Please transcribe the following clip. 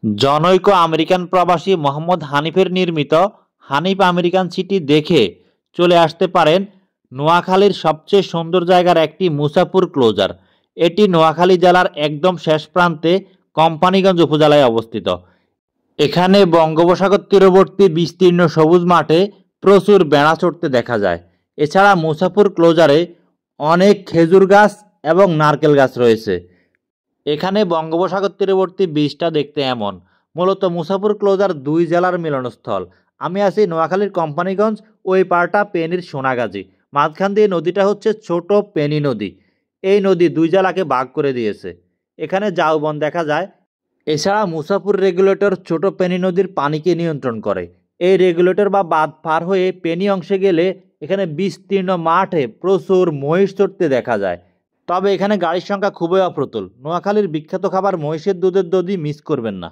জনৈক আমেরিকান প্রবাসী মোহাম্মদ হানিফের নির্মিত হানিফ আমেরিকান সিটি দেখে চলে আসতে পারেন নোয়াখালীর সবচেয়ে সুন্দর জায়গার একটি মুসাপুর ক্লোজার। এটি নোয়াখালী জেলার একদম শেষ প্রান্তে কোম্পানীগঞ্জ উপজেলায় অবস্থিত। এখানে বঙ্গোপসাগর তীরবর্তী বিস্তীর্ণ সবুজ মাঠে প্রচুর বেড়া চড়তে দেখা যায়। এছাড়া মুসাপুর ক্লোজারে অনেক খেজুর গাছ এবং নারকেল গাছ রয়েছে। এখানে বঙ্গোপসাগর তীরবর্তী বীজটা দেখতে এমন। মূলত মুসাপুর ক্লোজার দুই জেলার মিলনস্থল। আমি আছি নোয়াখালীর কোম্পানীগঞ্জ, ওই পাড়টা পেনির সোনাগাজী, মাঝখান দিয়ে নদীটা হচ্ছে ছোট পেনি নদী। এই নদী দুই জেলাকে ভাগ করে দিয়েছে। এখানে ঝাউবন দেখা যায়। এছাড়া মুসাপুর রেগুলেটর ছোট পেনি নদীর পানিকে নিয়ন্ত্রণ করে। এই রেগুলেটর বা বাঁধ পার হয়ে পেনি অংশে গেলে এখানে বিস্তীর্ণ মাঠে প্রচুর মহিষ চড়তে দেখা যায়। তবে এখানে গাড়ির সংখ্যা খুবই অপ্রতুল। নোয়াখালীর বিখ্যাত খাবার মহিষের দুধের দধি মিস করবেন না।